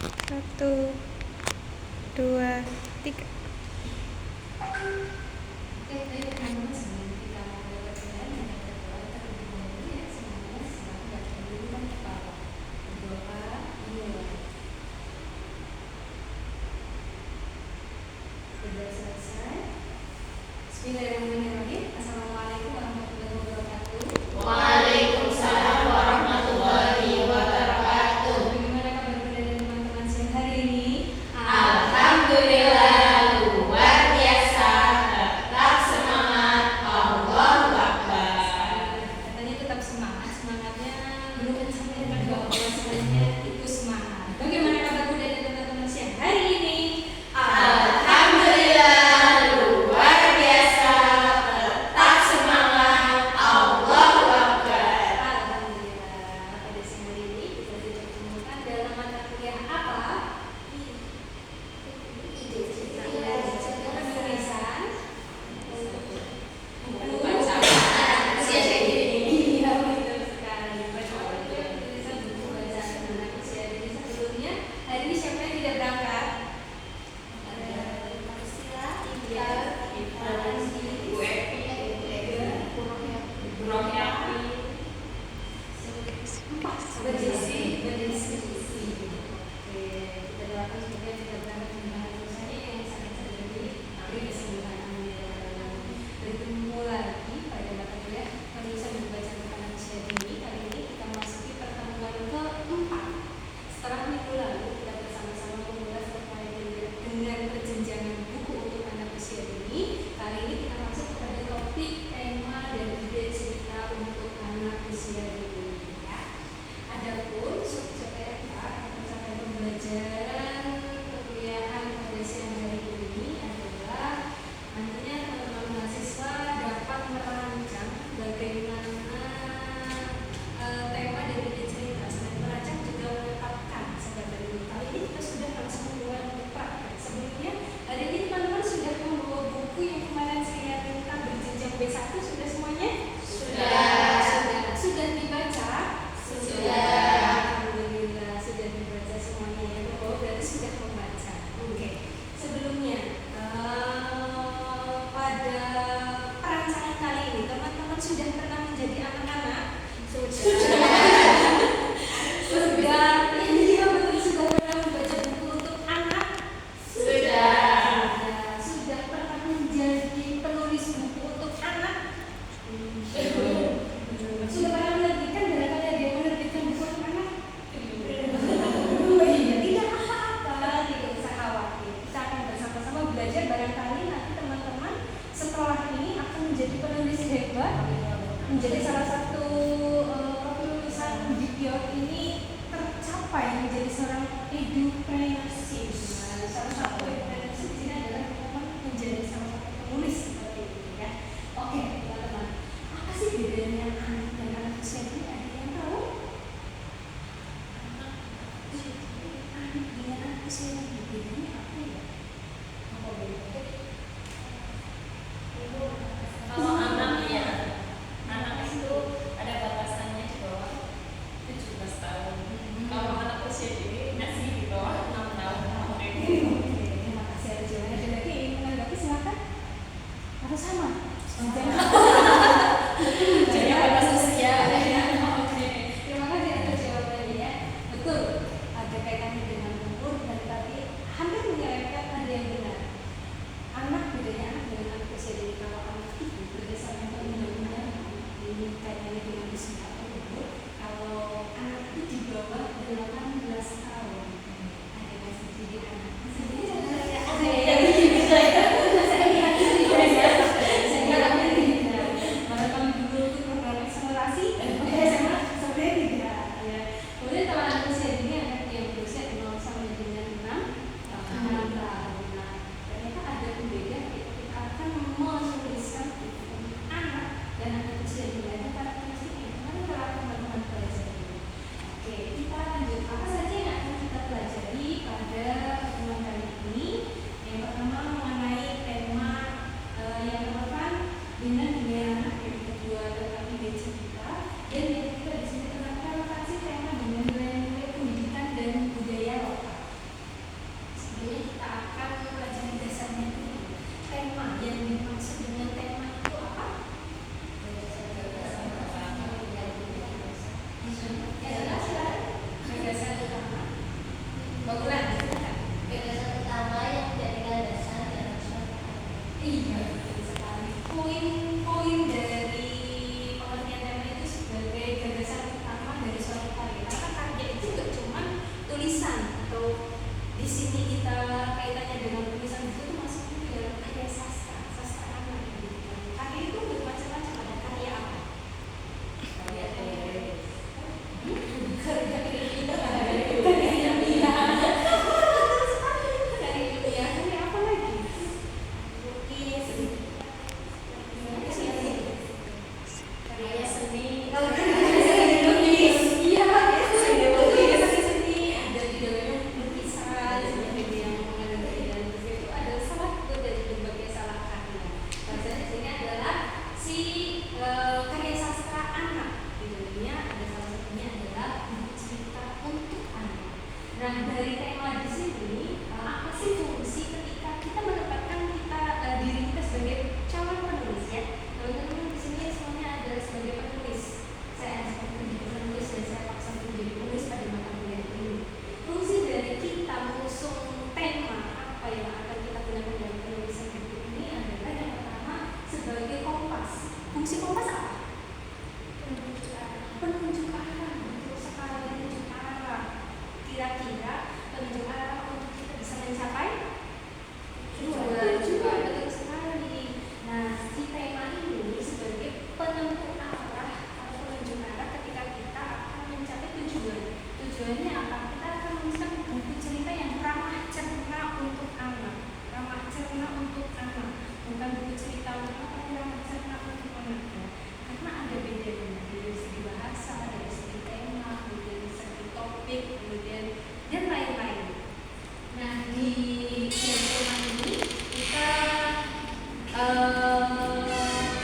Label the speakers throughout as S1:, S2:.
S1: Satu, dua, tiga.
S2: Sudah selesai. Bismillahirrahmanirrahim. Assalamualaikum warahmatullahi wabarakatuh.
S3: Waalaikumsalam warahmatullahi wabarakatuh.
S2: Bagaimana kabar Bunda dan teman-teman siang hari ini?
S3: Alhamdulillah luar biasa, tetap semangat, Allahu Akbar.
S2: Katanya tetap semangat, semangatnya belum sampai dengan bahwasanya itu semangat. Bagaimana kabar Bunda dan teman-teman siang hari ini?
S3: Alhamdulillah luar biasa, tetap semangat, Allahu Akbar.
S2: Alhamdulillah. Pada siang hari ini kita dipertemukan dalam mata kuliah apa? Penulisan. Iya, betul sekali. Penulisan buku bacaan anak usia dini. Sebelumnya, hari ini siapa yang tidak berangkat? Ada Marsila, India,
S3: Bu Epi, Bu Rohyapi,
S2: Berdisi. Oke, kita doakan semoga kita berangkat dengan urusannya yang sangat diberi kesembuhan. Amin. Bertemu lagi pada mata kuliah penulisan buku bacaan anak usia dini. Kali ini kita masuki pertemuan keempat. Setelah minggu lalu kita bersama-sama mengulas terkait dengan perjenjangan buku untuk anak usia dini. Kali ini kita masuk kepada topik tema dan ide cerita untuk anak usia dini. Ya. Adapun subjek atau pencapaian pembelajaran perkuliahan pada siang hari ini adalah nantinya teman-teman mahasiswa dapat merancang bagaimana tema dan ide cerita. Selain merancang juga menetapkan sebagai dulu. Kali ini kita sudah langsung membuat praktek. Sebelumnya hari ini teman-teman sudah membawa buku yang kemarin saya minta berjenjang B1 sudah semuanya? Sudah dibaca? Alhamdulillah sudah dibaca semuanya ya. Oh, berarti sudah membaca. Oke. Sebelumnya pada perancangan kali ini teman-teman sudah pernah menjadi anak-anak? Iya betul, sudah pernah membaca buku untuk anak? Sudah pernah menjadi penulis buku untuk anak? Sudah pernah menerbitkan, barangkali ada yang menerbitkan buku untuk anak? Iya, tidak apa-apa, tidak usah khawatir. Kita akan bersama-sama belajar, barangkali nanti teman-teman setelah ini akan menjadi penulis hebat, menjadi salah satu kelulusan di Biot ini tercapai menjadi seorang edupreneurship. Salah satu edupreneurship di sini adalah teman-teman menjadi salah satu penulis seperti itu ya. Oke, teman-teman. Apa sih bedanya anak dan anak usia dini? Ada yang tahu? Anak dengan anak usia dini bedanya apa ya? Apa bedanya?
S3: Kalau anak ya, anak itu ada batasannya di bawah 17 tahun. Kalau anak usia dini masih di bawah 6 tahun.
S2: Terima kasih ada jawabannya. Ada lagi yang ingin menanggapi, silakan. Atau sama?
S3: Jadi batas usia.
S2: Oke. Terima kasih atas jawabannya ya. Betul. Ada kaitannya dengan umur dan tadi hampir menyerempet ada yang benar. Anak bedanya anak dengan anak usia dini. Kalau anak itu berdasarkan undang-undang ini kaitannya dengan usia atau umur. Kalau anak itu di bawah 18 tahun. Ada ngasih jadi anak. Nah, dari tema di sini, apa sih fungsi ketika kita menempatkan diri kita sebagai calon penulis ya? Teman-teman di sini semuanya adalah sebagai penulis. Saya sebagai penulis dan saya paksa untuk menjadi penulis pada mata kuliah ini. Fungsi dari kita mengusung tema apa yang akan kita gunakan dalam penulisan buku ini adalah yang pertama sebagai kompas. Fungsi kompas apa? Penunjuk arah, betul sekali, penunjuk arah. Kira-kira penunjuk arah untuk kita bisa mencapai tujuan, betul sekali. Nah, si tema ini sebagai penentu arah atau penunjuk arah ketika kita akan mencapai tujuan. Tujuannya apa? Kita akan menuliskan buku cerita yang ramah cerna untuk anak, ramah cerna untuk anak, bukan buku cerita untuk apa yang ramah cerna untuk anak ya. Karena ada bedanya dari segi bahasa, dari segi tema, dari segi topik, kemudian dan lain-lain. Nah, di tema ini kita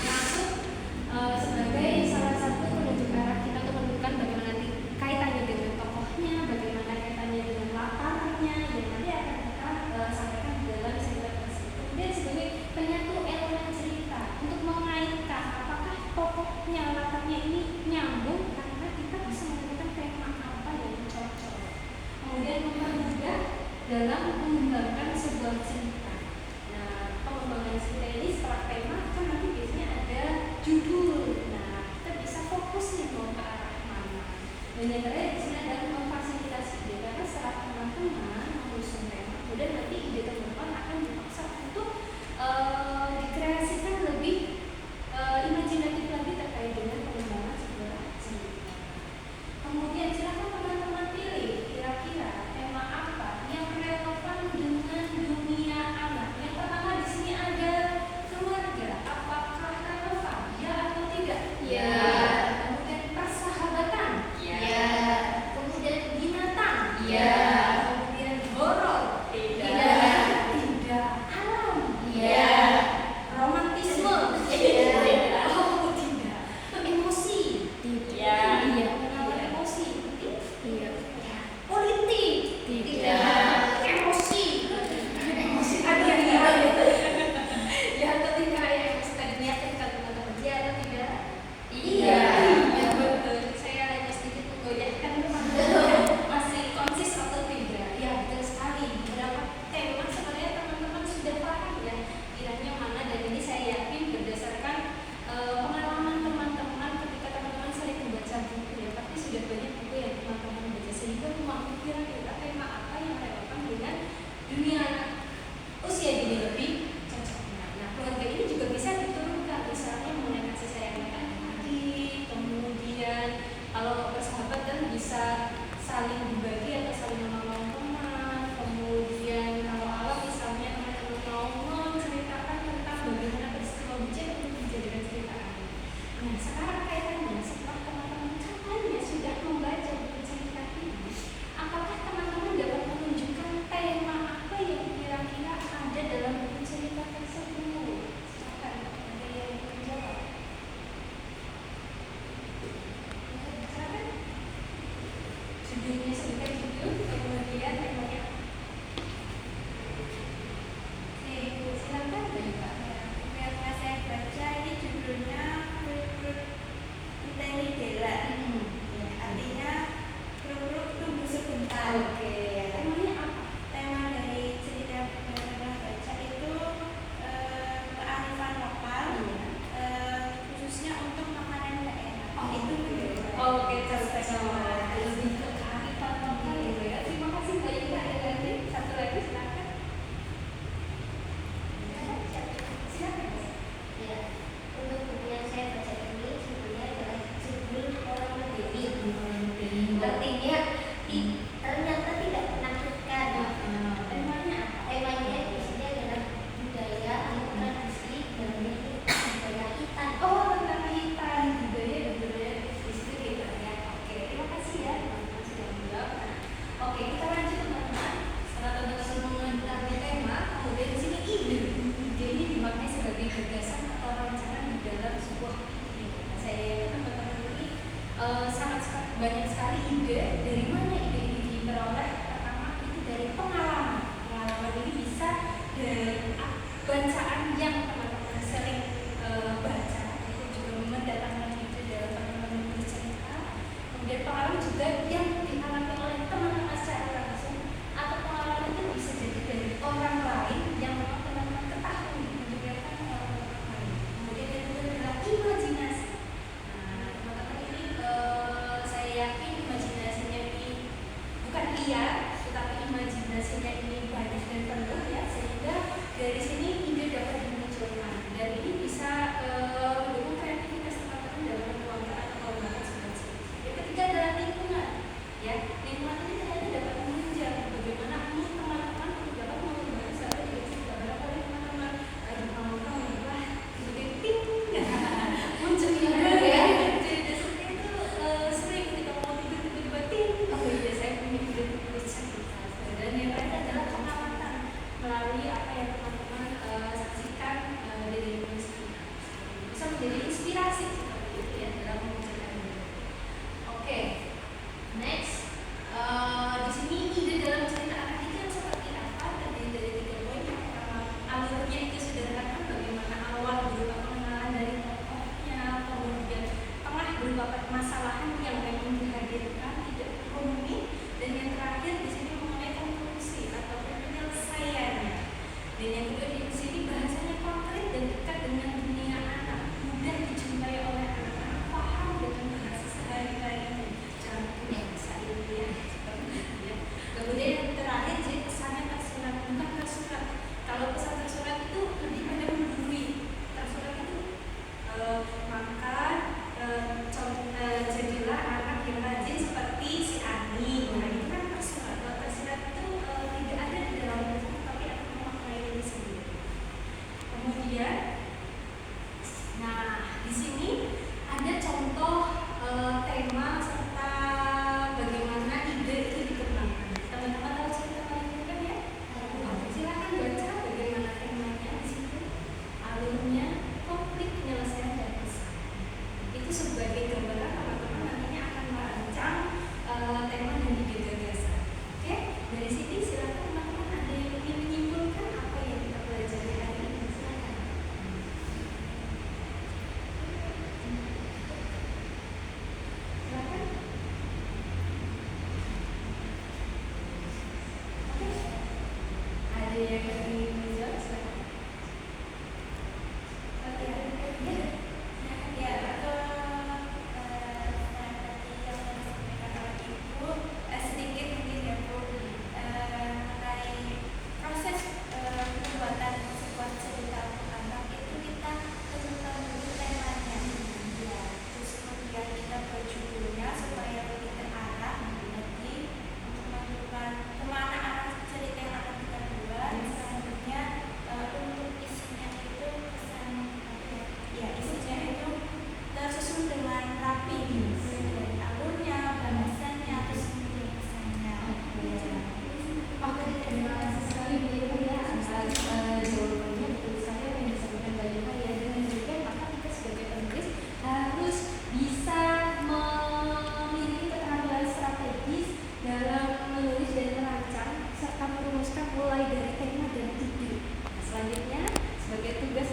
S2: masuk sebagai salah satu penunjuk arah kita untuk menentukan bagaimana nanti kaitannya dengan tokohnya, bagaimana kaitannya dengan latarnya yang nanti akan kita sampaikan di dalam cerita tersebut. Kemudian sebagai penyatu elemen cerita untuk mengaitkan apakah tokohnya, latarnya ini nyambung karena kita bisa menemukan tema apa yang cocok. Kemudian mempermudah dalam mengembangkan sebuah cerita. Nah, pengembangan cerita ini setelah tema kan nanti biasanya ada judul. Nah, kita bisa fokus nih mau ke arah mana. Dan yang terakhir di sini adalah memfasilitasi ide karena setelah teman-teman mengusung tema, kemudian nanti ide teman-teman akan dipaksa untuk dikreasikan lebih imajinatif lagi terkait dengan pengembangan sebuah cerita. Kemudian silakan teman-teman pilih kira-kira tema apa yang relevan dengan dunia anak. Yang pertama di sini ada keluarga. Apakah relevan? Ya atau tidak?
S3: Ya.
S2: Kemudian persahabatan.
S3: Ya.
S2: Kemudian binatang.
S3: Ya.
S2: Kemudian horor.
S3: Tidak.
S2: Tidak. Alam.
S3: Ya.
S2: Romantisme.
S3: Tidak.
S2: Oh, tidak. Emosi.
S3: Ya.
S2: Iya. Mengenal emosi.
S1: Iya.
S2: Politik.
S3: Tidak.
S2: Emosi. Emosi ada ya. Ya atau tidak ya emosi tadi meyakinkan teman-teman. Ya atau tidak?
S3: Iya.
S2: Ya betul. Saya hanya sedikit menggoyahkan teman-teman masih konsis atau durasinya ini banyak dan penuh ya, sehingga dari sini ide dapat dimunculkan dan ini bisa mendukung kreativitas teman-teman dalam menuangkan atau mengembangkan sebuah skrip. Yang ketiga adalah lingkungan. Ya, lingkungan ini ternyata dapat menunjang bagaimana mood teman-teman untuk dapat mengembangkan sebuah direksi gambaran oleh teman-teman. Ada teman-teman wah, seperti ting, muncul ya. Jadi seperti itu sering ketika mau tidur tiba-tiba ting. Oh iya, saya punya ide tulisan. Dan yang terakhir adalah pengamatan melalui apa yang teman-teman saksikan di lingkungan sekitar. Bisa menjadi inspirasi seperti itu ya dalam mengerjakan ide. Oke. Next, di sini ide dalam cerita anak itu yang seperti apa? Terdiri dari 3 poin. Yang pertama, alurnya itu sederhana, bagaimana awal berupa pengenalan dari tokohnya, kemudian tengah berupa permasalahan yang memang dihadirkan tidak rumit, dan yang terakhir di sini mengenai konklusi atau penyelesaiannya. Dan yang kedua di sini bahasanya konkret dan dekat dengan dunia anak, mudah dijumpai oleh anak-anak, paham dengan bahasa sehari-harinya. Bahasa itu ya, seperti itu ya. Kemudian yang terakhir jadi pesannya tersurat, bukan tersurat. Kalau pesan tersurat itu lebih pada menggurui. Tersurat itu maka jadilah anak yang rajin seperti si Ani. Nah itu kan tersurat. Kalau tersurat itu tidak ada di dalam buku, tapi akan memaknai diri sendiri. Kemudian, nah di sini ada contoh tema serta bagaimana ide itu dikembangkan. Teman-teman tahu cerita paling kan ya? Silakan baca bagaimana temanya di situ. Alurnya konflik, penyelesaian dan pesan. Itu sebagai gambaran teman-teman nantinya akan merancang tema dan ide gagasan. Oke, dari sini silakan teman-teman ada yang ingin menyimpulkan apa yang kita pelajari hari ini. Silakan. Silakan. Oke. Ada yang ingin menjawab? Silakan. Oke, ya.
S3: Ya, atau tadi yang disampaikan oleh Ibu sedikit mungkin ya Bu mengenai proses pembuatan sebuah cerita untuk anak itu kita tentukan dulu temanya ya, terus kemudian kita buat judulnya supaya lebih terarah lagi untuk menentukan kemana arah cerita yang akan kita buat. Selanjutnya untuk isinya itu pesan ya isinya itu tersusun dengan rapi dari alurnya, bahasanya, terus kemudian pesannya.
S2: Oke, terima kasih sekali Bu Ibu ya atas jawabannya, tulisannya yang disampaikan Mbak Yuma ya. Dan demikian maka kita sebagai penulis harus bisa memiliki keterampilan strategis dalam menulis dan merancang serta merumuskan mulai dari tema dan ide. Nah, selanjutnya sebagai tugas